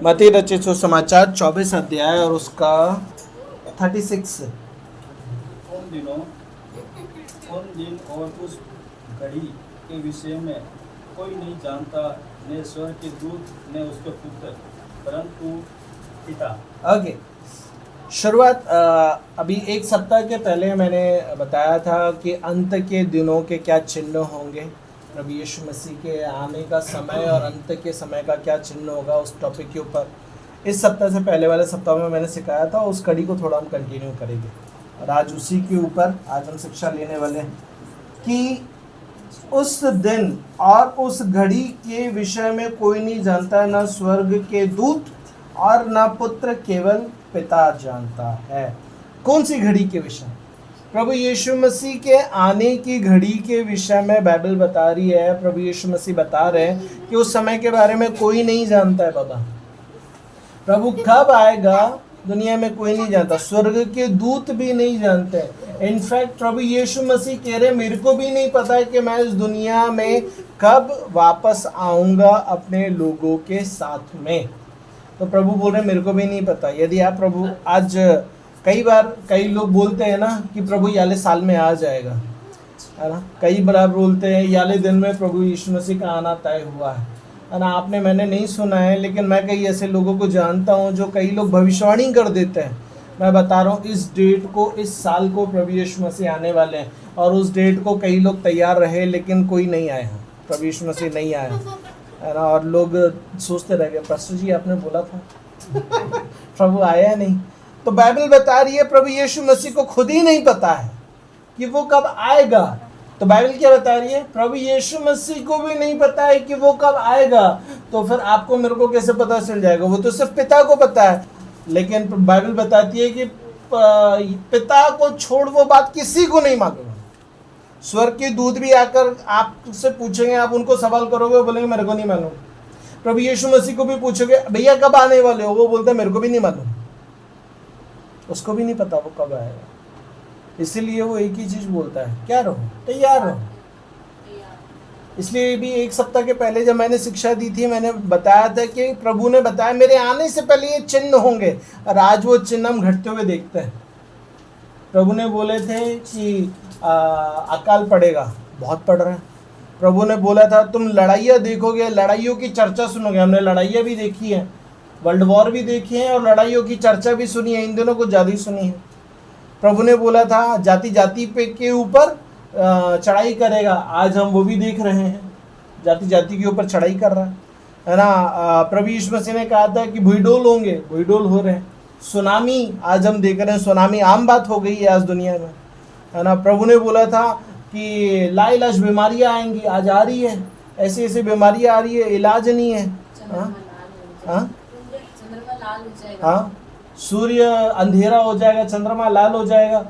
मत्ती रचित सुसमाचार 24 अध्याय और उसका 36। उन दिन और उस घड़ी के विषय में कोई नहीं जानता, न स्वर्ग के दूत न उसके पुत्र, परंतु पिता। ओके, शुरुआत अभी एक सप्ताह के पहले मैंने बताया था कि अंत के दिनों के क्या चिन्ह होंगे, प्रभु यीशु मसीह के आने का समय और अंत के समय का क्या चिन्ह होगा, उस टॉपिक के ऊपर इस सप्ताह से पहले वाले सप्ताह में मैंने सिखाया था। उस कड़ी को थोड़ा हम कंटिन्यू करेंगे और आज उसी के ऊपर आज हम शिक्षा लेने वाले हैं कि उस दिन और उस घड़ी के विषय में कोई नहीं जानता, न स्वर्ग के दूत और न पुत्र, केवल पिता जानता है। कौन सी घड़ी के विषय? प्रभु यीशु मसीह के आने की घड़ी के विषय में बाइबल बता रही है। प्रभु यीशु मसीह बता रहे हैं कि उस समय के बारे में कोई नहीं जानता है। बाबा, प्रभु कब आएगा दुनिया में कोई नहीं जानता, स्वर्ग के दूत भी नहीं जानते। इनफैक्ट प्रभु यीशु मसीह कह रहे मेरे को भी नहीं पता है कि मैं इस दुनिया में कब वापस आऊँगा अपने लोगों के साथ में। तो प्रभु बोल रहे मेरे को भी नहीं पता। यदि आप प्रभु आज कई बार कई लोग बोलते हैं ना कि प्रभु याले साल में आ जाएगा, है ना। कई बार बोलते हैं याले दिन में प्रभु यीशु मसीह का आना तय हुआ है ना। आपने मैंने नहीं सुना है, लेकिन मैं कई ऐसे लोगों को जानता हूँ जो कई लोग भविष्यवाणी कर देते हैं। मैं बता रहा हूँ इस डेट को, इस साल को प्रभु यीशु मसीह आने वाले हैं, और उस डेट को कई लोग तैयार रहे लेकिन कोई नहीं आया, प्रभु यीशु मसीह नहीं आया, है ना। और लोग सोचते रह गए पास्टर जी आपने बोला था प्रभु आया नहीं। तो बाइबल बता रही है प्रभु यीशु मसीह को खुद ही नहीं पता है कि वो कब आएगा। तो बाइबल क्या बता रही है? प्रभु यीशु मसीह को भी नहीं पता है कि वो कब आएगा। तो फिर आपको मेरे को कैसे पता चल जाएगा? वो तो सिर्फ पिता को पता है। लेकिन बाइबल बताती है कि पिता को छोड़ वो बात किसी को नहीं मालूम। स्वर्ग के दूत भी आकर आपसे पूछेंगे, आप उनको सवाल करोगे, वो बोलेंगे मेरे को नहीं मालूम। प्रभु यीशु मसीह को भी पूछोगे भैया कब आने वाले हो, वो बोलते हैं मेरे को भी नहीं मालूम। उसको भी नहीं पता वो कब आएगा। इसलिए वो एक ही चीज बोलता है, क्या रहो, तैयार रहो। इसलिए भी एक सप्ताह के पहले जब मैंने शिक्षा दी थी, मैंने बताया था कि प्रभु ने बताया मेरे आने से पहले ये चिन्ह होंगे, और आज वो चिन्ह हम घटते हुए देखते हैं। प्रभु ने बोले थे कि अकाल पड़ेगा, बहुत पड़ रहा है। प्रभु ने बोला था तुम लड़ाइयाँ देखोगे, लड़ाइयों की चर्चा सुनोगे। हमने लड़ाइयाँ भी देखी हैं, वर्ल्ड वॉर भी देखी है और लड़ाइयों की चर्चा भी सुनी है। इन दिनों को ज़्यादा ही सुनी है। प्रभु ने बोला था जाति जाति पे के ऊपर चढ़ाई करेगा, आज हम वो भी देख रहे हैं, जाति जाति के ऊपर चढ़ाई कर रहा है ना। प्रभु यीशु मसीह ने कहा था कि भूडोल होंगे, भूडोल हो रहे हैं। सुनामी आज हम देख रहे हैं, सुनामी आम बात हो गई है आज दुनिया में, है ना। प्रभु ने बोला था कि लाइलाज बीमारियाँ आएंगी, आज आ रही है, ऐसी ऐसी बीमारियाँ आ रही है, इलाज नहीं है। हाँ, सूर्य अंधेरा हो जाएगा, चंद्रमा लाल हो जाएगा।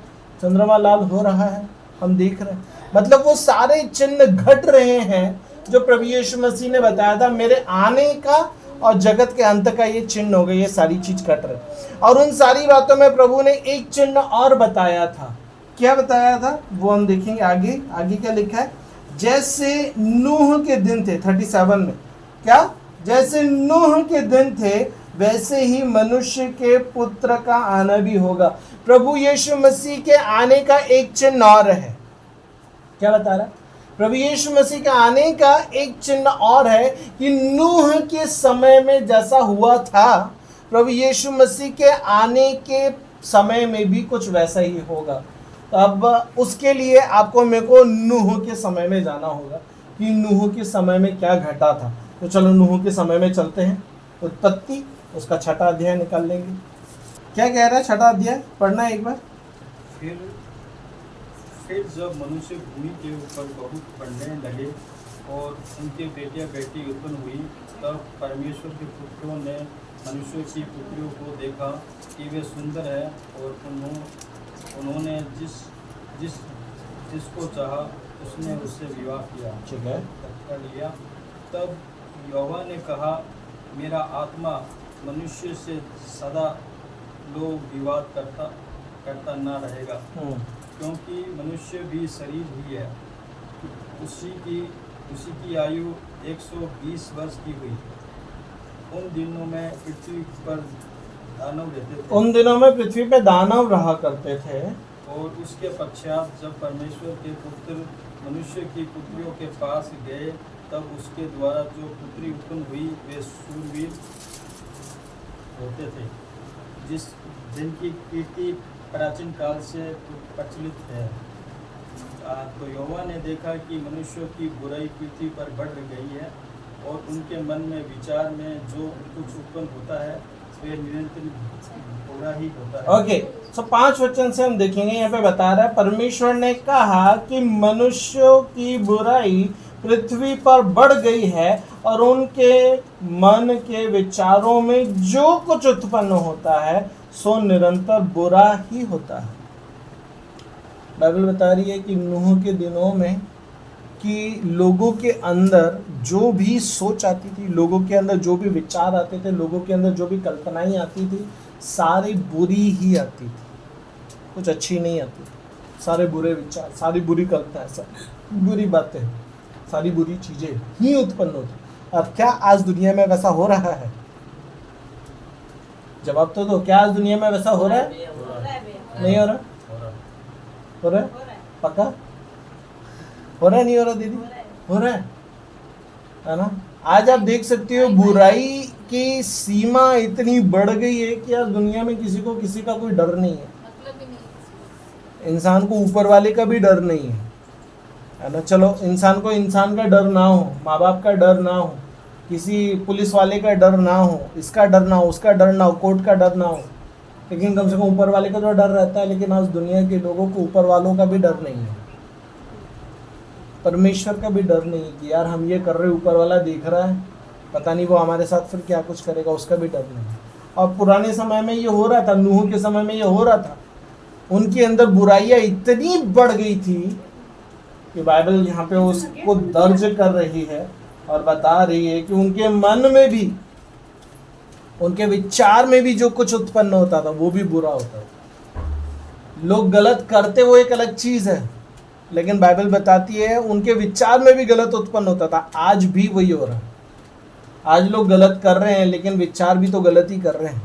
चंद्रमा लाल हो रहा है, हम देख रहे हैं। मतलब वो सारे चिन्ह घट रहे हैं जो प्रभु यीशु मसीह ने बताया था मेरे आने का और जगत के अंत का ये चिन्ह हो गए, ये सारी चीज घट रही। और उन सारी बातों में प्रभु ने एक चिन्ह और बताया था। क्या बताया था वो हम देखेंगे आगे। आगे क्या लिखा है? जैसे नूह के दिन थे, 37 में, क्या? जैसे नूह के दिन थे वैसे ही मनुष्य के पुत्र का आना भी होगा। प्रभु यीशु मसीह के आने का एक चिन्ह और है। क्या बता रहा? प्रभु यीशु मसीह के आने का एक चिन्ह और है कि नूह के समय में जैसा हुआ था, प्रभु यीशु मसीह के आने के समय में भी कुछ वैसा ही होगा। तो अब उसके लिए आपको मेरे को नूह के समय में जाना होगा कि नूह के समय में क्या घटा था। तो चलो नूह के समय में चलते हैं। उत्पत्ति उसका 6वां अध्याय निकाल लेंगे। क्या कह रहा है 6वां अध्याय? पढ़ना है एक बार। फिर जब मनुष्य भूमि के ऊपर बहुत बढ़ने लगे और उनके बेटियां बेटी उत्पन्न हुई, तब परमेश्वर के पुत्रों ने मनुष्य की पुत्रियों को देखा कि वे सुंदर है, और उन्होंने जिसको चाहा उसने उससे विवाह किया, ठीक है, कर लिया। तब यहोवा ने कहा मेरा आत्मा मनुष्य से सदा लोग विवाद करता ना रहेगा, क्योंकि मनुष्य भी शरीर ही है। उसी की आयु 120 वर्ष की हुई। उन दिनों में पृथ्वी पर दानव रहते थे। उन दिनों में पृथ्वी पे दानव रहा करते थे। और उसके पश्चात जब परमेश्वर के पुत्र मनुष्य की पुत्रियों के पास गए, तब उसके द्वारा जो पुत्री उत्पन्न हुई वे शूरवीर होते थे, जिनकी कीर्ति प्राचीन काल से प्रचलित है। तो यहोवा ने देखा कि मनुष्यों की बुराई पृथ्वी पर बढ़ गई है, और उनके मन में विचार में जो कुछ उत्पन्न होता है वे निरंतर बुरा ही होता है। ओके, सो 5 वचन से हम देखेंगे, यहाँ पे बता रहा है परमेश्वर ने कहा कि मनुष्यों की बुराई पृथ्वी पर बढ़ गई है और उनके मन के विचारों में जो कुछ उत्पन्न होता है सो निरंतर बुरा ही होता है। बाइबल बता रही है कि नूह के दिनों में कि लोगों के अंदर जो भी सोच आती थी, लोगों के अंदर जो भी विचार आते थे, लोगों के अंदर जो भी कल्पनाएं आती थी, सारी बुरी ही आती थी, कुछ अच्छी नहीं आती थी। सारे बुरे विचार, सारी बुरी कल्पनाएं, सारी बुरी बातें, सारी बुरी चीजें ही उत्पन्न होती। और क्या आज दुनिया में वैसा हो रहा है? जवाब तो दो, क्या आज दुनिया में वैसा हो रहा है? नहीं हो रहा? हो रहा है? पक्का हो रहा है? नहीं हो रहा दीदी? हो रहा है ना? आज आप देख सकते हो बुराई की सीमा इतनी बढ़ गई है कि आज दुनिया में किसी को किसी का कोई डर नहीं है। इंसान को ऊपर वाले का भी डर नहीं है ना? चलो इंसान को इंसान का डर ना हो, माँ बाप का डर ना हो, किसी पुलिस वाले का डर ना हो, इसका डर ना हो, उसका डर ना हो, कोर्ट का डर ना हो, लेकिन कम से कम ऊपर वाले का तो डर रहता है। लेकिन आज दुनिया के लोगों को ऊपर वालों का भी डर नहीं है, परमेश्वर का भी डर नहीं है कि यार हम ये कर रहे, ऊपर वाला देख रहा है, पता नहीं वो हमारे साथ फिर क्या कुछ करेगा, उसका भी डर नहीं है। और पुराने समय में ये हो रहा था, नूह के समय में ये हो रहा था। उनके अंदर बुराइयां इतनी बढ़ गई थी कि बाइबल यहाँ पे उसको दर्ज कर रही है और बता रही है कि उनके मन में भी, उनके विचार में भी जो कुछ उत्पन्न होता था वो भी बुरा होता था। लोग गलत करते वो एक अलग चीज है, लेकिन बाइबल बताती है उनके विचार में भी गलत उत्पन्न होता था। आज भी वही हो रहा है। आज लोग गलत कर रहे हैं लेकिन विचार भी तो गलत ही कर रहे हैं,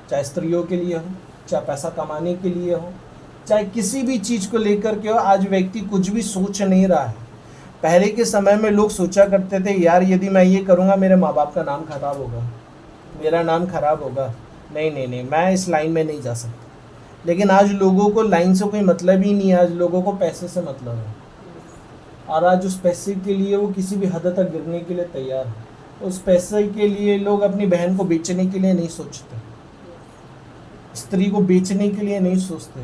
चाहे स्त्रियों के लिए हो, चाहे पैसा कमाने के लिए हो, चाहे किसी भी चीज को लेकर के हो। आज व्यक्ति कुछ भी सोच नहीं रहा है। पहले के समय में लोग सोचा करते थे यार यदि मैं ये करूँगा मेरे माँ बाप का नाम खराब होगा, मेरा नाम खराब होगा, नहीं नहीं नहीं मैं इस लाइन में नहीं जा सकता। लेकिन आज लोगों को लाइन से कोई मतलब ही नहीं है, आज लोगों को पैसे से मतलब है। और आज उस पैसे के लिए वो किसी भी हद तक गिरने के लिए तैयार है। उस पैसे के लिए लोग अपनी बहन को बेचने के लिए नहीं सोचते, स्त्री को बेचने के लिए नहीं सोचते,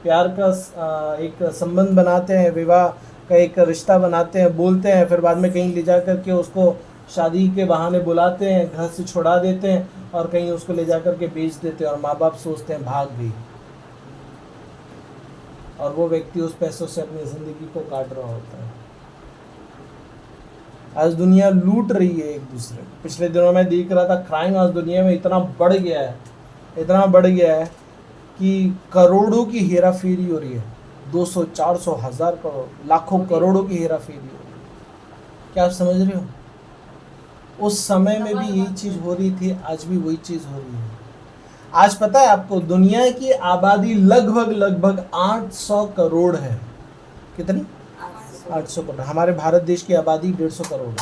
प्यार का एक संबंध बनाते हैं, विवाह का एक रिश्ता बनाते हैं, बोलते हैं, फिर बाद में कहीं ले जा करके उसको शादी के बहाने बुलाते हैं, घर से छुड़ा देते हैं और कहीं उसको ले जा करके बेच देते हैं और माँ बाप सोचते हैं भाग गई, और वो व्यक्ति उस पैसों से अपनी ज़िंदगी को काट रहा होता है। आज दुनिया लूट रही है एक दूसरे। पिछले दिनों में देख रहा था क्राइम आज दुनिया में इतना बढ़ गया है, इतना बढ़ गया है कि करोड़ों की हेरा फेरी हो रही है। 200, 400, 1000 करोड़, लाखों करोड़ों की हेरा फेरी हो रही है। क्या आप समझ रहे हो? उस समय में भी यही चीज़ हो रही थी, आज भी वही चीज़ हो रही है। आज पता है आपको दुनिया की आबादी लगभग 800 करोड़ है। कितनी? 800 करोड़। हमारे भारत देश की आबादी 150 करोड़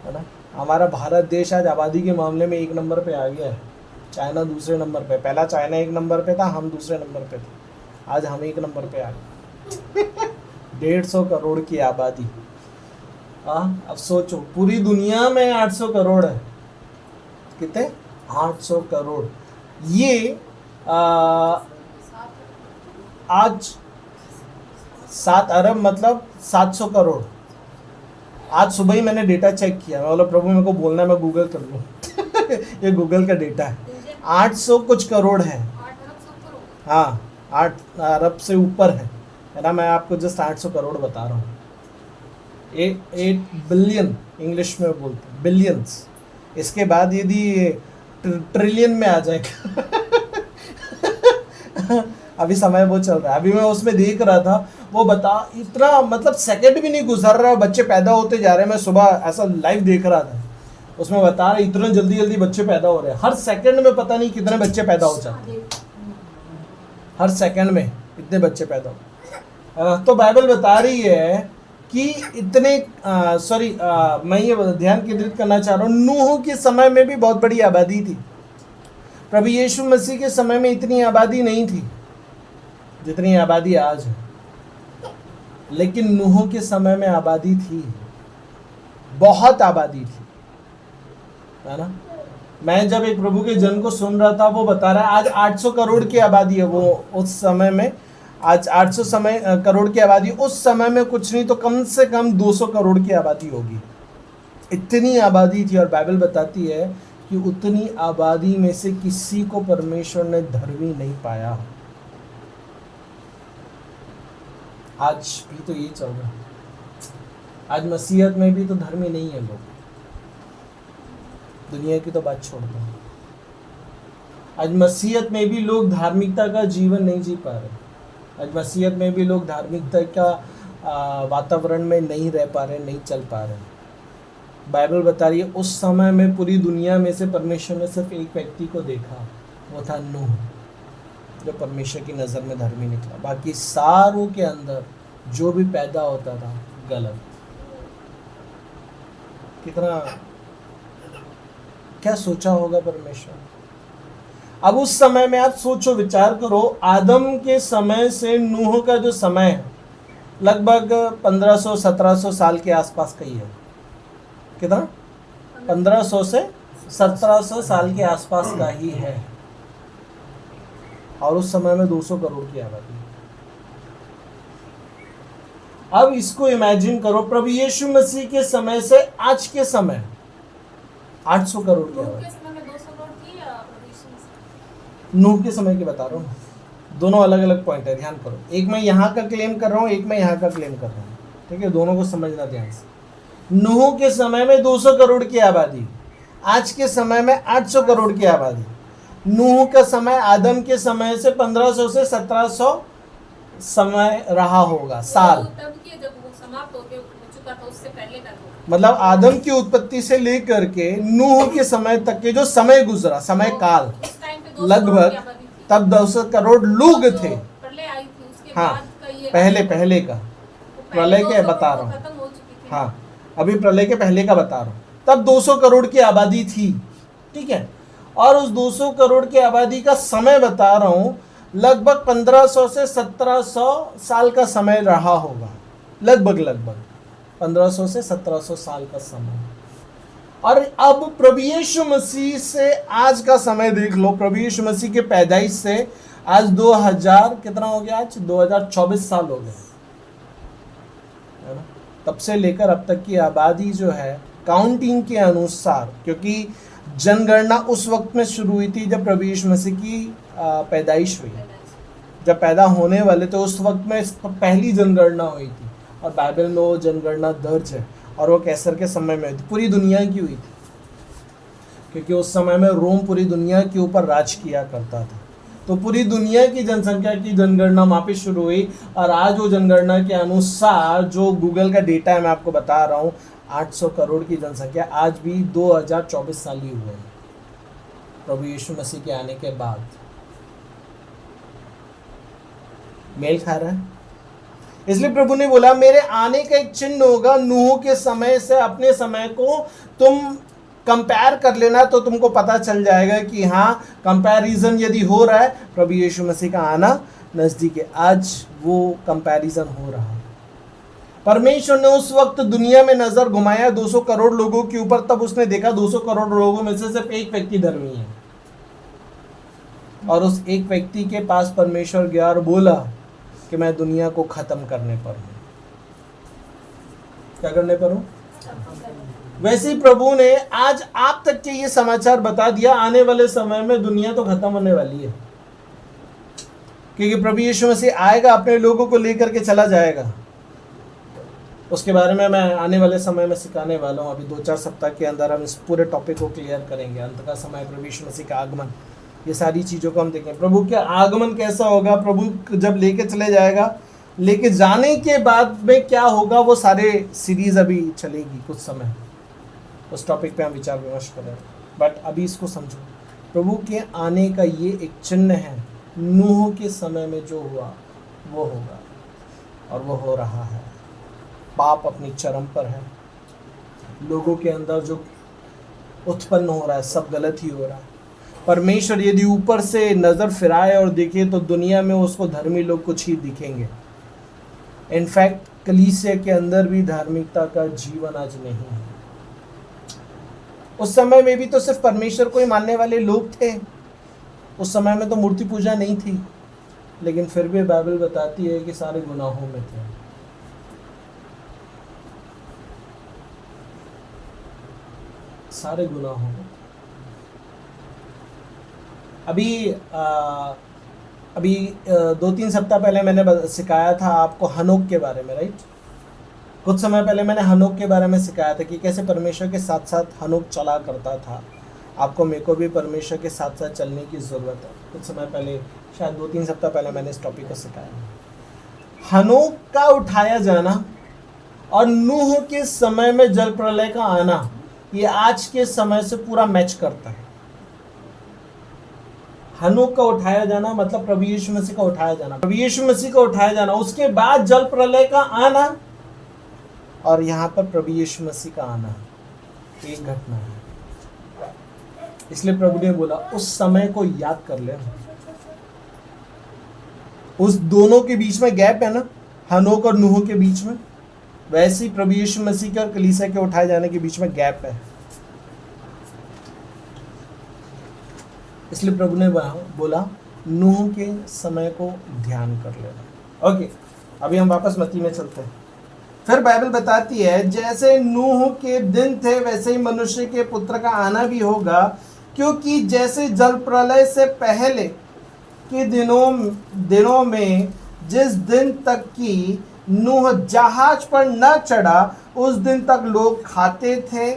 है ना? हमारा भारत देश आज आबादी के मामले में 1 नंबर पे आ गया है, चाइना दूसरे नंबर पे। पहला चाइना 1 नंबर पे था, हम दूसरे नंबर पे थे, आज हम 1 नंबर पे आ गए। 150 करोड़ की आबादी। अब सोचो पूरी दुनिया में 800 करोड़ है। कितने? 800 करोड़। ये आज 7 अरब मतलब 700 करोड़। आज सुबह ही मैंने डेटा चेक किया, मैं बोला प्रभु मेरे को बोलना है मैं गूगल कर लूँ। ये गूगल का डेटा है। 800 कुछ करोड़ है। हाँ 8 अरब से ऊपर है ना? मैं आपको जस्ट 800 करोड़ बता रहा हूँ। 8 बिलियन इंग्लिश में बोलते हैं, बिलियंस। इसके बाद यदि ट्रिलियन में आ जाएगा। अभी समय वो चल रहा है। अभी मैं उसमें देख रहा था वो बता, इतना मतलब सेकंड भी नहीं गुजर रहा, बच्चे पैदा होते जा रहे हैं। मैं सुबह ऐसा लाइव देख रहा था, उसमें बता रहे इतने जल्दी जल्दी बच्चे पैदा हो रहे हैं, हर सेकंड में पता नहीं कितने बच्चे पैदा हो जाते हैं, हर सेकंड में इतने बच्चे पैदा हो। तो बाइबल बता रही है कि इतने मैं ये ध्यान केंद्रित करना चाह रहा हूँ, नूह के समय में भी बहुत बड़ी आबादी थी। प्रभु यीशु मसीह के समय में इतनी आबादी नहीं थी जितनी आबादी आज है, लेकिन नूह के समय में आबादी थी, बहुत आबादी थी, है ना। मैं जब एक प्रभु के जन को सुन रहा था, वो बता रहा है आज 800 करोड़ की आबादी है, वो उस समय में आज 800 करोड़ की आबादी, उस समय में कुछ नहीं तो कम से कम 200 करोड़ की आबादी होगी, इतनी आबादी थी। और बाइबल बताती है कि उतनी आबादी में से किसी को परमेश्वर ने धर्मी नहीं पाया। आज भी तो ये चल रहा है, आज मसीहत में भी तो धर्मी नहीं है लोग, दुनिया की तो बात छोड़ दो। आज मसीहत में भी लोग धार्मिकता का जीवन नहीं जी पा रहे, आज मसीहत में भी लोग धार्मिकता का वातावरण में नहीं रह पा रहे, नहीं चल पा रहे। बाइबल बता रही है उस समय में पूरी दुनिया में से परमेश्वर ने सिर्फ एक व्यक्ति को देखा, वो था नूह, जो परमेश्वर की नज़र में धर्मी निकला। बाकी सारों के अंदर जो भी पैदा होता था गलत। कितना क्या सोचा होगा परमेश्वर। अब उस समय में आप सोचो, विचार करो, आदम के समय से नूह का जो समय है लगभग 1500-1700 साल के आसपास का ही है। कितना? 1500 से 1700 साल के आसपास का ही है, और उस समय में 200 करोड़ की आबादी। अब इसको इमेजिन करो, प्रभु यीशु मसीह के समय से आज के समय 800 करोड़ की आबादी। नूह के समय की बता रहा हूँ, दोनों अलग अलग पॉइंट है, ध्यान करो। एक मैं यहाँ का क्लेम कर रहा हूँ, एक मैं यहाँ का क्लेम कर रहा हूँ, ठीक है, दोनों को समझना ध्यान से। नूह के समय में 200 करोड़ की आबादी, आज के समय में 800 करोड़ की आबादी। नूह का समय आदम के समय से 1500 से 1700 समय रहा होगा साल, जब वो समाप्त हो चुका था, उससे पहले का मतलब आदम की उत्पत्ति से लेकर के नूह के समय तक के जो समय गुजरा, समय काल, लगभग तब 200 करोड़ लोग थे। हाँ, पहले का प्रलय के बता रहा हूँ, हाँ अभी प्रलय के पहले का बता रहा हूँ, तब 200 करोड़ की आबादी थी, ठीक है। और उस 200 करोड़ की आबादी का समय बता रहा हूँ, लगभग 1500 से 1700 साल का समय रहा होगा, लगभग 1500 से 1700 साल का समय। और अब प्रभु यीशु मसीह से आज का समय देख लो, प्रभु यीशु मसीह के पैदाइश से आज 2000 कितना हो गया, आज 2024 साल हो गए, है ना। तब से लेकर अब तक की आबादी जो है काउंटिंग के अनुसार, क्योंकि जनगणना उस वक्त में शुरू हुई थी जब प्रभु यीशु मसीह की पैदाइश हुई, जब पैदा होने वाले थे उस वक्त में पहली जनगणना हुई थी, और बाइबल में वो जनगणना दर्ज है, और वो कैसर के समय में हुई थी, पूरी दुनिया की हुई थी, क्योंकि उस समय में रोम पूरी दुनिया के ऊपर राज किया करता था। तो पूरी दुनिया की जनसंख्या की जनगणना वहाँ पे शुरू हुई, और आज वो जनगणना के अनुसार जो गूगल का डेटा है मैं आपको बता रहा हूँ, 800 करोड़ की जनसंख्या आज भी 2024 साल ही हुए हैं प्रभु यीशु मसीह के आने के बाद। मेल खा रहा है। इसलिए प्रभु ने बोला मेरे आने का एक चिन्ह होगा, नूह के समय से अपने समय को तुम कंपेयर कर लेना तो तुमको पता चल जाएगा कि हाँ, कंपैरिजन यदि हो रहा है, प्रभु यीशु मसीह का आना नज़दीक है। आज वो कंपैरिजन हो रहा है। परमेश्वर ने उस वक्त दुनिया में नजर घुमाया 200 करोड़ लोगों के ऊपर, तब उसने देखा 200 करोड़ लोगों में से सिर्फ एक व्यक्ति धर्मी है, और उस एक व्यक्ति के पास परमेश्वर गया और बोला कि मैं दुनिया को खत्म करने पर हूं। क्या करने पर हूं? वैसे ही प्रभु ने आज आप तक के ये समाचार बता दिया, आने वाले समय में दुनिया तो खत्म होने वाली है, क्योंकि प्रभु यीशु मसीह आएगा, अपने लोगों को लेकर के चला जाएगा। उसके बारे में मैं आने वाले समय में सिखाने वाला हूँ। अभी 2-4 सप्ताह के अंदर हम इस पूरे टॉपिक को क्लियर करेंगे। अंत का समय, प्रभु यीशु मसीह का आगमन, ये सारी चीज़ों को हम देखेंगे। प्रभु का आगमन कैसा होगा, प्रभु जब लेके चले जाएगा लेके जाने के बाद में क्या होगा वो सारे सीरीज अभी चलेगी कुछ समय, उस टॉपिक पे हम विचार विमर्श करें। बट अभी इसको समझो, प्रभु के आने का ये एक चिन्ह है। नूह के समय में जो हुआ वो होगा और वो हो रहा है। पाप अपनी चरम पर है, लोगों के अंदर जो उत्पन्न हो रहा है सब गलत ही हो रहा है। परमेश्वर यदि ऊपर से नज़र फिराए और देखे तो दुनिया में उसको धर्मी लोग कुछ ही दिखेंगे। इनफैक्ट कलीसिया के अंदर भी धार्मिकता का जीवन आज नहीं है। उस समय में भी तो सिर्फ परमेश्वर को ही मानने वाले लोग थे, उस समय में तो मूर्ति पूजा नहीं थी, लेकिन फिर भी बाइबल बताती है कि सारे गुनाहों में थे। सारे गुनाहों में। अभी 2-3 सप्ताह पहले मैंने सिखाया था आपको हनोक के बारे में, राइट? कुछ समय पहले मैंने हनोक के बारे में सिखाया था कि कैसे परमेश्वर के साथ साथ हनोक चला करता था। आपको मेरे को भी परमेश्वर के साथ साथ चलने की ज़रूरत है। कुछ समय पहले, शायद 2-3 सप्ताह पहले मैंने इस टॉपिक को सिखाया। हनोक का उठाया जाना और नूह के समय में जल प्रलय का आना, ये आज के समय से पूरा मैच करता है। हनोक का उठाया जाना मतलब प्रभु यीशु मसीह का उठाया जाना, प्रभु यीशु मसीह का उठाया जाना, उसके बाद जल प्रलय का आना, और यहाँ पर प्रभु यीशु मसीह का आना एक घटना है। इसलिए प्रभु ने बोला उस समय को याद कर ले। उस दोनों के बीच में गैप है ना, हनोक और नूह के बीच में, वैसे ही प्रभु यीशु मसीह के और कलीसिया के उठाए जाने के बीच में गैप है। इसलिए प्रभु ने बोला नूह के समय को ध्यान कर लेना। ओके, अभी हम वापस मत्ती में चलते हैं। फिर बाइबल बताती है जैसे नूह के दिन थे वैसे ही मनुष्य के पुत्र का आना भी होगा, क्योंकि जैसे जल प्रलय से पहले के दिनों में जिस दिन तक कि नूह जहाज पर न चढ़ा उस दिन तक लोग खाते थे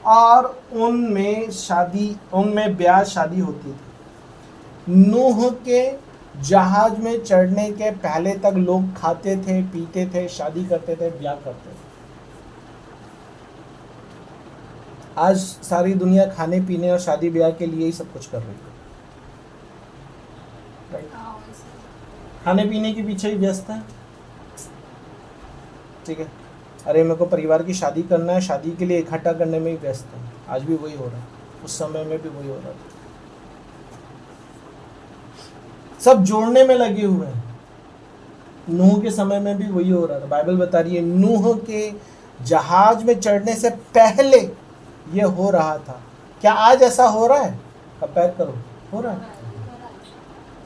और उनमें ब्याह शादी होती थी। नूह के जहाज में चढ़ने के पहले तक लोग खाते थे, पीते थे, शादी करते थे, ब्याह करते थे। आज सारी दुनिया खाने पीने और शादी ब्याह के लिए ही सब कुछ कर रही है, राइट? खाने पीने के पीछे ही व्यस्त है, ठीक है। अरे मेरे को परिवार की शादी करना है, शादी के लिए इकट्ठा करने में ही व्यस्त है। आज भी वही हो रहा है, उस समय में भी वही हो रहा था। सब जोड़ने में लगे हुए हैं। नूह के समय में भी वही हो रहा था। बाइबल बता रही है नूह के जहाज में चढ़ने से पहले ये हो रहा था। क्या आज ऐसा हो रहा है? कंपेयर करो, हो रहा है।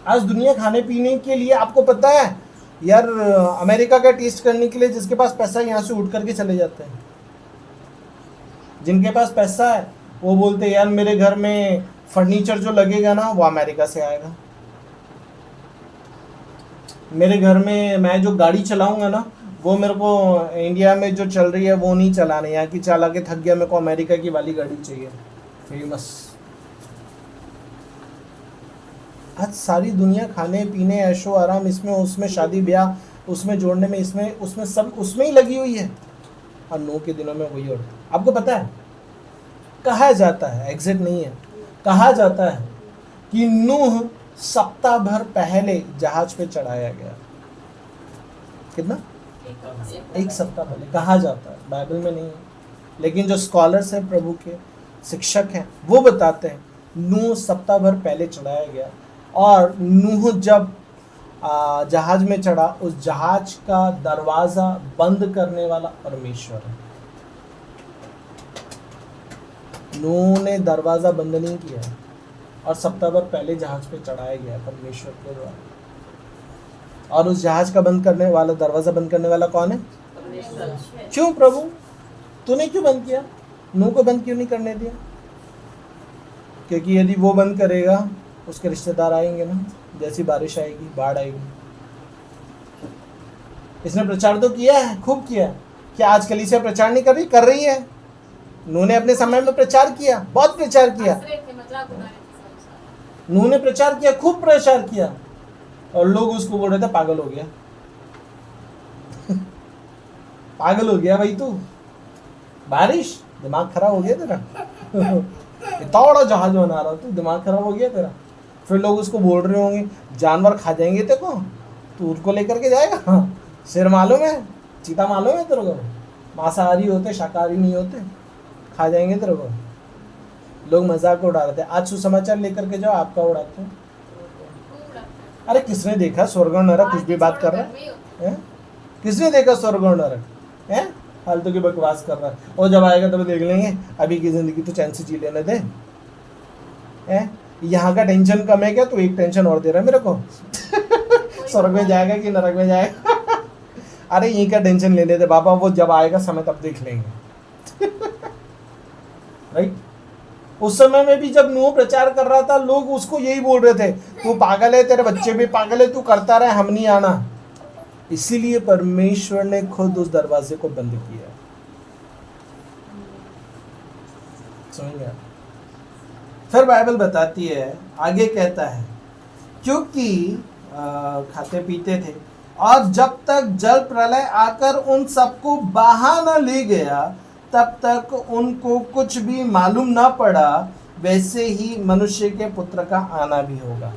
आज दुनिया खाने पीने के लिए, आपको पता है यार, अमेरिका का टेस्ट करने के लिए जिसके पास पैसा है यहाँ से उठ करके चले जाते हैं। जिनके पास पैसा है वो बोलते हैं यार मेरे घर में फर्नीचर जो लगेगा ना वो अमेरिका से आएगा, मेरे घर में मैं जो गाड़ी चलाऊंगा ना वो मेरे को इंडिया में जो चल रही है वो नहीं चलाने, यहाँ की चला के थक गया, मेरे को अमेरिका की वाली गाड़ी चाहिए, फेमस। आज सारी दुनिया खाने पीने ऐशो आराम इसमें उसमें शादी ब्याह उसमें जोड़ने में इसमें उसमें सब उसमें ही लगी हुई है। और नूह के दिनों में वही होता है। आपको पता है, कहा जाता है, एग्जैक्ट नहीं है, कहा जाता है कि नूह सप्ताह भर पहले जहाज पे चढ़ाया गया। कितना? 1 सप्ताह पहले कहा जाता है, बाइबल में नहीं है। लेकिन जो स्कॉलर्स हैं, प्रभु के शिक्षक हैं, वो बताते हैं नूह सप्ताह भर पहले चढ़ाया गया। और नूह जब जहाज में चढ़ा, उस जहाज का दरवाज़ा बंद करने वाला परमेश्वर है। नूह ने दरवाज़ा बंद नहीं किया और सप्ताह भर पहले जहाज पे चढ़ाया गया परमेश्वर के द्वारा। और उस जहाज का बंद करने वाला, दरवाज़ा बंद करने वाला कौन है? क्यों प्रभु? तूने क्यों बंद किया? नूह को बंद क्यों नहीं करने दिया? क्योंकि यदि वो बंद करेगा उसके रिश्तेदार आएंगे ना, जैसी बारिश आएगी, बाढ़ आएगी। इसने प्रचार तो किया है, खूब किया। क्या आज कलीसिया प्रचार नहीं कर रही? कर रही है। नूह ने अपने समय में प्रचार किया, बहुत प्रचार किया। नूह ने प्रचार किया, खूब प्रचार किया, और लोग उसको बोल रहे थे पागल हो गया। पागल हो गया भाई तू, बारिश, दिमाग खराब हो गया तेरा। इतना बड़ा जहाज बना रहा तू, दिमाग खराब हो गया तेरा। फिर लोग उसको बोल रहे होंगे जानवर खा जाएंगे तेरे को, तू उसको लेकर के जाएगा। शेर मालूम है, चीता मालूम है तेरे को, मांसाहारी होते शाकाहारी नहीं होते, खा जाएंगे तेरे को। लोग मजाक उड़ा रहे थे। आज सुसमाचार लेकर के जाओ, आपका उड़ाते हैं। अरे किसने देखा स्वर्ग और नरक, कुछ भी बात कर रहा है? किसने देखा स्वर्ग और नरक है? फालतू की बकवास कर रहा है। और जब आएगा तब देख लेंगे, अभी की जिंदगी तो चैन से जी लेने दे। यहाँ का टेंशन कम है क्या? तो एक टेंशन और दे रहा है मेरे को। स्वर्ग में जाएगा कि नरक में जाएगा? अरे यहीं का टेंशन लेने दे बाबा, वो जब आएगा समय तब देख लेंगे। राइट? उस समय में भी जब नूह प्रचार कर रहा था, लोग उसको यही बोल रहे थे, तू पागल है, तेरे बच्चे भी पागल है, तू करता रहे, हम नहीं आना। इसीलिए परमेश्वर ने खुद उस दरवाजे को बंद किया। समझ? फिर बाइबल बताती है, आगे कहता है, क्योंकि खाते पीते थे और जब तक जल प्रलय आकर उन सबको बहा न ले गया तब तक उनको कुछ भी मालूम ना पड़ा, वैसे ही मनुष्य के पुत्र का आना भी होगा।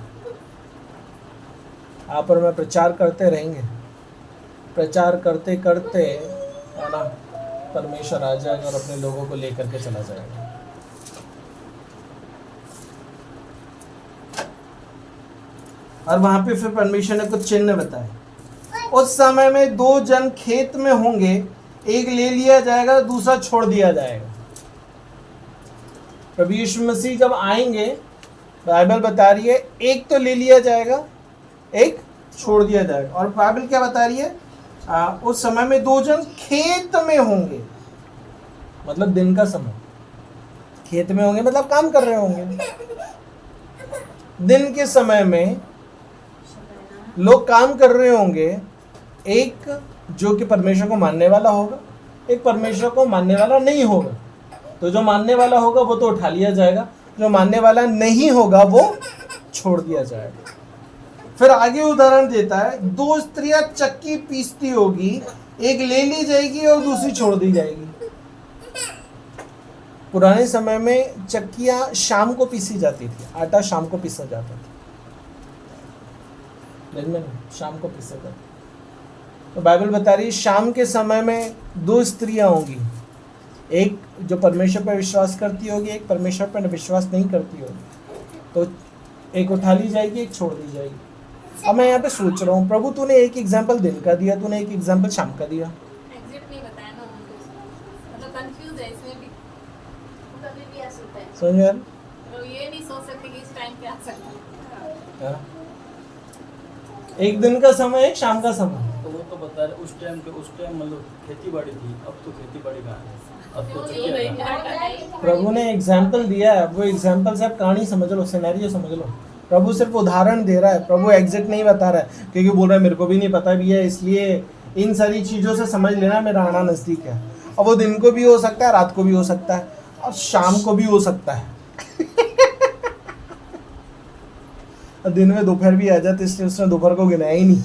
आप और मैं प्रचार करते रहेंगे, प्रचार करते करते है ना, परमेश्वर आ जाएगा और अपने लोगों को लेकर के चला जाएगा। और वहां पे फिर परमेश्वर ने कुछ चिन्ह बताए। उस समय में 2 जन खेत में होंगे, एक ले लिया जाएगा, दूसरा छोड़ दिया जाएगा। प्रभु यीशु मसीह जब आएंगे, बाइबल बता रही है एक तो ले लिया जाएगा, एक छोड़ दिया जाएगा। और बाइबल क्या बता रही है? उस समय में 2 जन खेत में होंगे, मतलब दिन का समय। खेत में होंगे मतलब काम कर रहे होंगे। दिन के समय में लोग काम कर रहे होंगे। एक जो कि परमेश्वर को मानने वाला होगा, एक परमेश्वर को मानने वाला नहीं होगा। तो जो मानने वाला होगा वो तो उठा लिया जाएगा, जो मानने वाला नहीं होगा वो छोड़ दिया जाएगा। फिर आगे उदाहरण देता है, 2 स्त्रियां चक्की पीसती होगी, एक ले ली जाएगी और दूसरी छोड़ दी जाएगी। पुराने समय में चक्कियां शाम को पीसी जाती थी, आटा शाम को पीसा जाता था, दिन में शाम को पीसा जाता। तो बाइबल बता रही है शाम के समय में 2 स्त्रियां होंगी, एक जो परमेश्वर पर विश्वास करती होगी, एक परमेश्वर पर विश्वास नहीं करती होगी। तो एक उठा ली जाएगी, एक छोड़ दी जाएगी। अब मैं यहाँ पे सोच रहा हूँ, प्रभु तूने एक एग्जाम्पल दिन का दिया, तूने एक एग्जाम्पल शाम का दिया, एग्जैक्ट नहीं बताया ना उनको, मतलब कंफ्यूज है इसमें भी, कभी भी आ सकता है। समझ यार? तो ये नहीं सोच सकते कि इस टाइम पे आ सकता है। एक दिन का समय, एक शाम का समय। तो वो तो बता रहे उस टाइम मतलब खेती बाड़ी थी, अब तो खेती बाड़ी कहाँ है, अब तो चक्कियाँ हैं। प्रभु ने एग्जाम्पल दिया है, वो एग्जाम्पल से आप कहानी समझ लो, सिनेरियो समझ लो। प्रभु सिर्फ उदाहरण दे रहा है, प्रभु एग्जैक्ट नहीं बता रहा है, क्योंकि बोल रहा है मेरे को भी नहीं पता भी है, इसलिए इन सारी चीज़ों से समझ लेना मेरा आना नज़दीक है। अब वो दिन को भी हो सकता है, रात को भी हो सकता है, और शाम को भी हो सकता है। दिन में दोपहर भी आ जाते, इसलिए उसने दोपहर को गिनाया ही नहीं।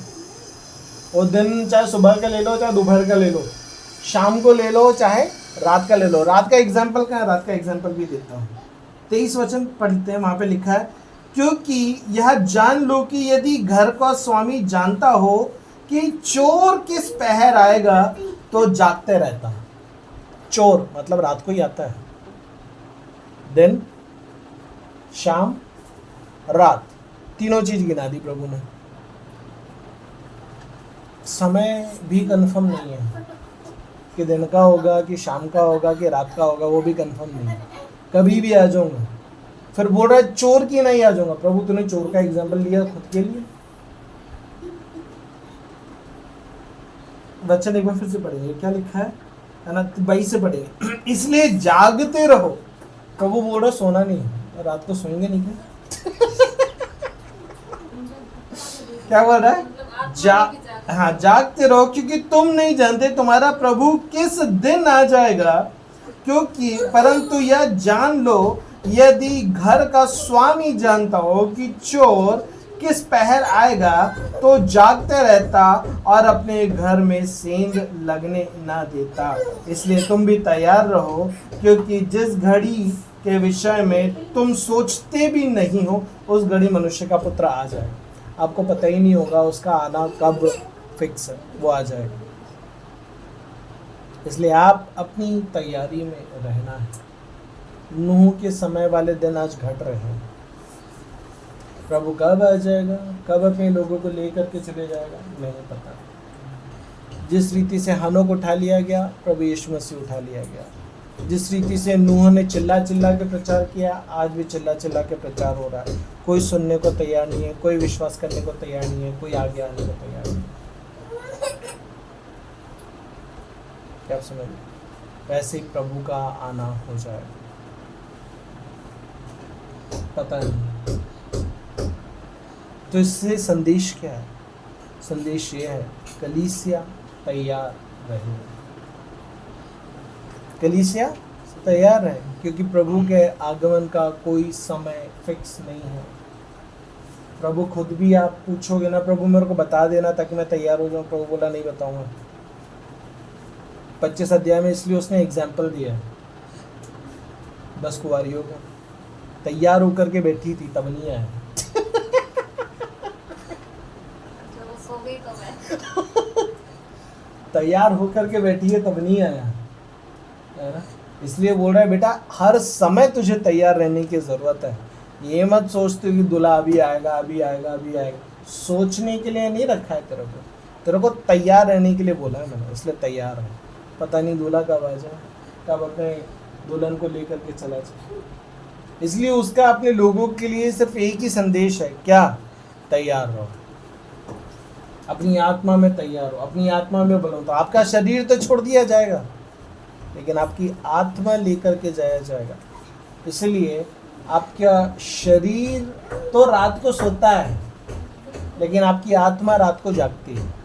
वो दिन चाहे सुबह का ले लो, चाहे दोपहर का ले लो, शाम को ले लो, चाहे रात का ले लो। रात का एग्जाम्पल क्या है? रात का एग्जाम्पल भी देता हूँ। 23 वचन पढ़ते हैं, वहाँ पे लिखा है, क्योंकि यह जान लो कि यदि घर का स्वामी जानता हो कि चोर किस पहर आएगा तो जागते रहता है। चोर मतलब रात को ही आता है, दिन, शाम, रात, तीनों चीज गिना दी प्रभु ने। समय भी कंफर्म नहीं है कि दिन का होगा कि शाम का होगा कि रात का होगा, वो भी कंफर्म नहीं है, कभी भी आ जाऊंगा। फिर बोल रहा है चोर की नहीं आ जाऊंगा। प्रभु तूने चोर का एग्जाम्पल लिया खुद के लिए। वचन एक बार फिर से पढ़ेंगे, क्या लिखा है ना, 22 से पढ़ेंगे। इसलिए जागते रहो। प्रभु बोल रहा सोना नहीं, रात को सोएंगे नहीं क्या? क्या बोल रहा है? हाँ, जागते रहो, क्योंकि तुम नहीं जानते तुम्हारा प्रभु किस दिन आ जाएगा। क्योंकि परंतु यह जान लो, यदि घर का स्वामी जानता हो कि चोर किस पहर आएगा तो जागते रहता और अपने घर में सेंध लगने ना देता। इसलिए तुम भी तैयार रहो, क्योंकि जिस घड़ी के विषय में तुम सोचते भी नहीं हो उस घड़ी मनुष्य का पुत्र आ जाएगा। आपको पता ही नहीं होगा उसका आना कब फिक्स है, वो आ जाएगा। इसलिए आप अपनी तैयारी में रहना है। नूह के समय वाले दिन आज घट रहे हैं। प्रभु कब आ जाएगा, कब अपने लोगों को लेकर के चले जाएगा, नहीं पता। जिस रीति से हनोक उठा लिया गया, प्रभु यीशु मसीह उठा लिया गया। जिस रीति से नूह ने चिल्ला चिल्ला के प्रचार किया, आज भी चिल्ला चिल्ला के प्रचार हो रहा है। कोई सुनने को तैयार नहीं है, कोई विश्वास करने को तैयार नहीं है, कोई आगे आने को तैयार नहीं। क्या आप समझ? वैसे ही प्रभु का आना हो जाएगा, पता नहीं। तो इससे संदेश क्या है? संदेश ये है, कलीसिया तैयार रहे। कलीसिया तैयार रहे, क्योंकि प्रभु के आगमन का कोई समय फिक्स नहीं है। प्रभु खुद भी, आप पूछोगे ना, प्रभु मेरे को बता देना ताकि मैं तैयार हो जाऊं, प्रभु बोला नहीं बताऊंगा। 25 अध्याय में इसलिए उसने एग्जाम्पल दिया है 10 कुंवारियों का। तैयार होकर के बैठी थी तब नहीं आया। सो गई तो मैं तैयार होकर के बैठी है तब नहीं आया, है ना? इसलिए बोल रहा है बेटा हर समय तुझे तैयार रहने की जरूरत है। ये मत सोचते कि दूल्हा अभी आएगा अभी आएगा अभी आएगा। सोचने के लिए नहीं रखा है तेरे को तैयार रहने के लिए बोला है मैंने, इसलिए तैयार है। पता नहीं दूल्हा कब आ जाए, कब अपने दुल्हन को लेकर के चला जाए। इसलिए उसका अपने लोगों के लिए सिर्फ एक ही संदेश है, क्या? तैयार रहो, अपनी आत्मा में तैयार हो, अपनी आत्मा में बनो। तो आपका शरीर तो छोड़ दिया जाएगा, लेकिन आपकी आत्मा लेकर के जाया जाएगा। इसलिए आपका शरीर तो रात को सोता है, लेकिन आपकी आत्मा रात को जागती है।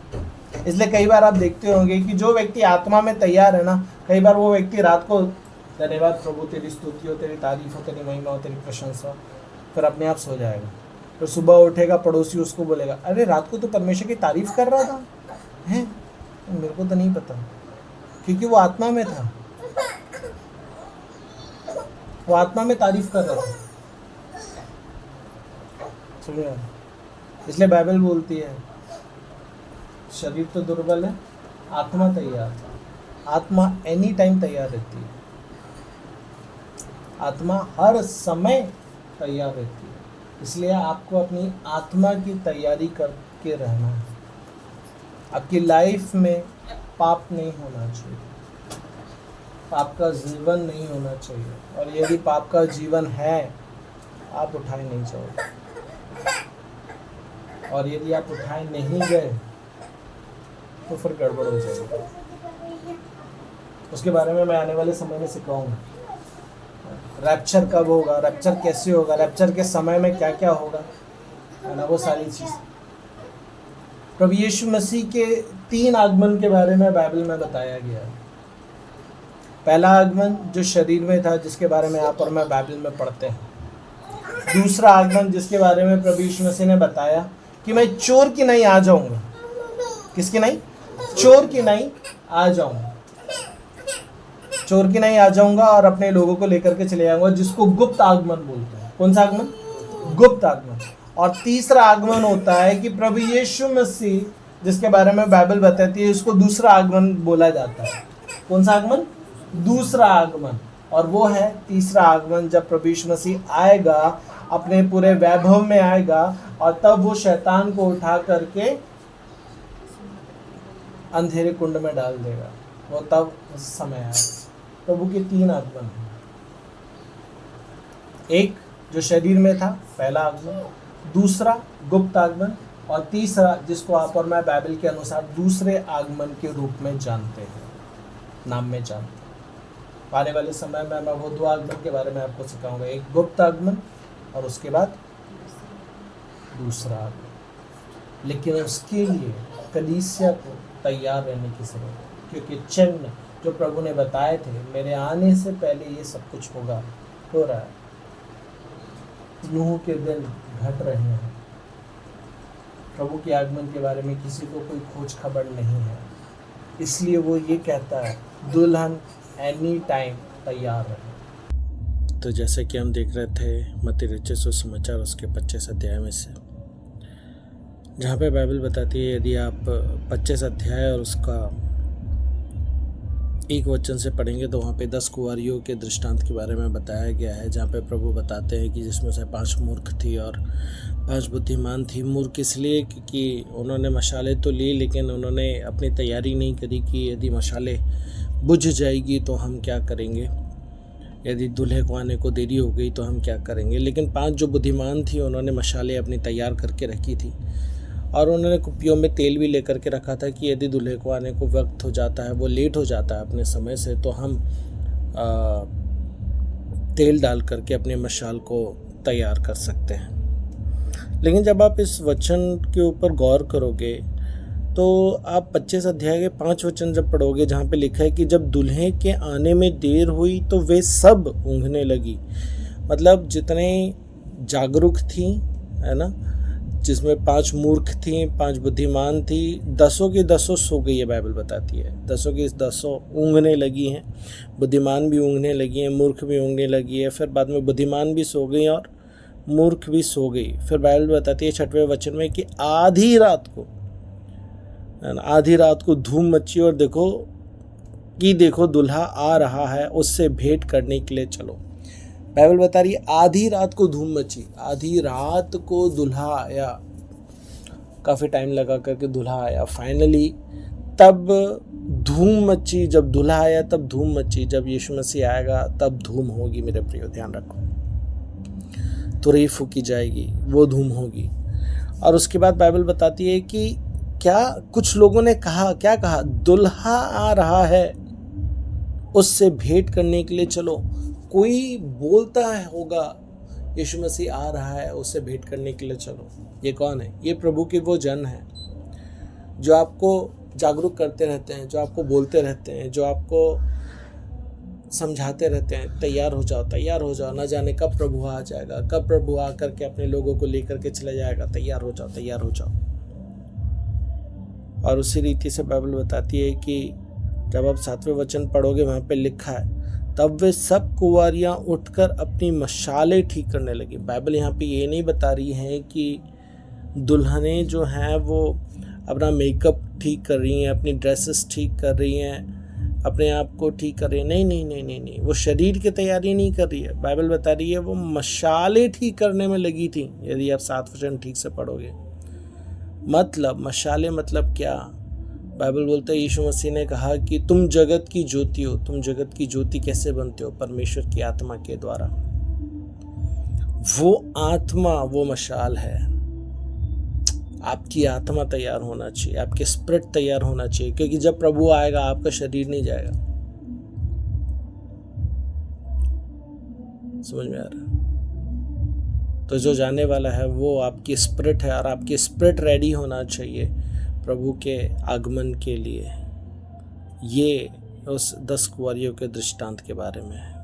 इसलिए कई बार आप देखते होंगे कि जो व्यक्ति आत्मा में तैयार है ना, कई बार वो व्यक्ति रात को, धन्यवाद प्रभु, तेरी स्तुति हो, तेरी तारीफ हो, तेरी महिमा हो, तेरी प्रशंसा हो, फिर अपने आप सो जाएगा। फिर सुबह उठेगा, पड़ोसी उसको बोलेगा, अरे रात को तो परमेश्वर की तारीफ कर रहा था, हैं? मेरे को तो नहीं पता, क्योंकि वो आत्मा में था, वो आत्मा में तारीफ कर रहा था। सुनिए, इसलिए बाइबल बोलती है शरीर तो दुर्बल है, आत्मा तैयार। आत्मा एनी टाइम तैयार रहती है, आत्मा हर समय तैयार रहती है। इसलिए आपको अपनी आत्मा की तैयारी करके रहना है। आपकी लाइफ में पाप नहीं होना चाहिए, पाप का जीवन नहीं होना चाहिए, और यदि पाप का जीवन है आप उठाए नहीं जाओगे, और यदि आप उठाए नहीं गए तो फिर गड़बड़ हो जाएगी। उसके बारे में मैं आने वाले समय में सिखाऊंगा। रैप्चर कब होगा, रैप्चर कैसे होगा, रैप्चर के समय में क्या क्या होगा, है ना, वो सारी चीज़। प्रभु यीशु मसीह के 3 आगमन के बारे में बाइबल में बताया गया है। पहला आगमन जो शरीर में था, जिसके बारे में आप और मैं बाइबल में पढ़ते हैं। दूसरा आगमन जिसके बारे में प्रभु यीशु मसीह ने बताया कि मैं चोर की नहीं आ जाऊंगा। किसकी नहीं? चोर की नहीं आ जाऊंगा, चोर की नहीं आ जाऊंगा और अपने लोगों को लेकर के चले जाऊंगा, जिसको गुप्त आगमन बोलते हैं। कौन सा आगमन? गुप्त आगमन। और तीसरा आगमन होता है कि प्रभु यीशु मसीह, जिसके बारे में बाइबल बताती है, इसको दूसरा आगमन बोला जाता है। कौन सा आगमन? दूसरा आगमन। और वो है तीसरा आगमन, जब प्रभु यीशु मसीह आएगा, अपने पूरे वैभव में आएगा, और तब वो शैतान को उठा करके अंधेरे कुंड में डाल देगा। वो तब समय आएगा। प्रभु के 3 आगमन हैं, एक जो शरीर में था, पहला आगमन, दूसरा गुप्त आगमन, और तीसरा जिसको आप और मैं बाइबल के अनुसार दूसरे आगमन के रूप में जानते हैं, नाम में जानते हैं। आने वाले समय में मैं वो 2 आगमन के बारे में आपको सिखाऊंगा, एक गुप्त आगमन और उसके बाद दूसरा आगमन। लेकिन उसके लिए कलीसिया को तैयार रहने की जरूरत है, क्योंकि चिन्ह जो प्रभु ने बताए थे, मेरे आने से पहले ये सब कुछ होगा, हो रहा है। नूह के दिन घट रहे हैं, प्रभु के आगमन के बारे में किसी को कोई खोज खबर नहीं है, इसलिए वो ये कहता है दुल्हन एनी टाइम तैयार रहे। तो जैसे कि हम देख रहे थे मत्ती रचित सुसमाचार उसके 25 अध्याय में से, जहाँ पे बाइबल बताती है, यदि आप 25 अध्याय और उसका 1 वचन से पढ़ेंगे तो वहाँ पे 10 कुंवारियों के दृष्टांत के बारे में बताया गया है, जहाँ पे प्रभु बताते हैं कि जिसमें से 5 मूर्ख थी और 5 बुद्धिमान थी। मूर्ख इसलिए क्योंकि उन्होंने मशाले तो ली, लेकिन उन्होंने अपनी तैयारी नहीं करी कि यदि मशाले बुझ जाएगी तो हम क्या करेंगे, यदि दूल्हे को आने को देरी हो गई तो हम क्या करेंगे। लेकिन 5 जो बुद्धिमान थी उन्होंने मशाले अपनी तैयार करके रखी थी और उन्होंने कुप्पियों में तेल भी लेकर के रखा था कि यदि दूल्हे को आने को वक्त हो जाता है, वो लेट हो जाता है अपने समय से, तो हम तेल डाल करके अपने मशाल को तैयार कर सकते हैं। लेकिन जब आप इस वचन के ऊपर गौर करोगे तो आप 25 अध्याय के 5 वचन जब पढ़ोगे, जहाँ पे लिखा है कि जब दूल्हे के आने में देर हुई तो वे सब ऊँघने लगी। मतलब जितने जागरूक थी, है ना, जिसमें 5 मूर्ख थी, 5 बुद्धिमान थी, 10 की 10 सो गई है, बाइबल बताती है। 10 की 10 ऊँघने लगी हैं, बुद्धिमान भी ऊँघने लगी हैं, मूर्ख भी ऊँघने लगी है। फिर बाद में बुद्धिमान भी सो गई और मूर्ख भी सो गई। फिर बाइबल बताती है 6वें वचन में कि आधी रात को धूम मची और देखो दुल्हा आ रहा है, उससे भेंट करने के लिए चलो। बाइबल बता रही है आधी रात को धूम मची, आधी रात को दुल्हा आया, काफ़ी टाइम लगा करके दुल्हा आया। फाइनली तब धूम मची, जब दुल्हा आया तब धूम मची। जब यीशु मसीह आएगा तब धूम होगी मेरे प्रियो, ध्यान रखो। तुरही फूकी जाएगी, वो धूम होगी। और उसके बाद बाइबल बताती है कि क्या कुछ लोगों ने क्या कहा, दुल्हा आ रहा है, उससे भेंट करने के लिए चलो। कोई बोलता है होगा यीशु मसीह आ रहा है, उससे भेंट करने के लिए चलो। ये कौन है? ये प्रभु के वो जन हैं जो आपको जागरूक करते रहते हैं, जो आपको बोलते रहते हैं, जो आपको समझाते रहते हैं, तैयार हो जाओ, तैयार हो जाओ, ना जाने कब प्रभु आ जाएगा, कब प्रभु आ करके अपने लोगों को लेकर के चला जाएगा, तैयार हो जाओ, तैयार हो जाओ। और उसी रीति से बाइबल बताती है कि जब आप 7वें वचन पढ़ोगे, वहाँ पे लिखा है तब वे सब कुंवारियाँ उठकर अपनी मशाले ठीक करने लगी। बाइबल यहाँ पे ये नहीं बता रही है कि दुल्हनें जो हैं वो अपना मेकअप ठीक कर रही हैं, अपनी ड्रेसेस ठीक कर रही हैं, अपने आप को ठीक कर रही हैं। नहीं, वो शरीर की तैयारी नहीं कर रही है। बाइबल बता रही है वो मशाले ठीक करने में लगी थी। यदि आप 7 वचन ठीक से पढ़ोगे, मतलब मशाले मतलब क्या? बाइबल बोलता है यीशु मसीह ने कहा कि तुम जगत की ज्योति हो। तुम जगत की ज्योति कैसे बनते हो? परमेश्वर की आत्मा के द्वारा। वो आत्मा वो मशाल है। आपकी आत्मा तैयार होना चाहिए, आपके स्पिरिट तैयार होना चाहिए, क्योंकि जब प्रभु आएगा आपका शरीर नहीं जाएगा। समझ में आ रहा? तो जो जाने वाला है वो आपकी स्पिरिट है, और आपकी स्पिरिट रेडी होना चाहिए प्रभु के आगमन के लिए। ये उस 10 कुंवारियों के दृष्टांत के बारे में है।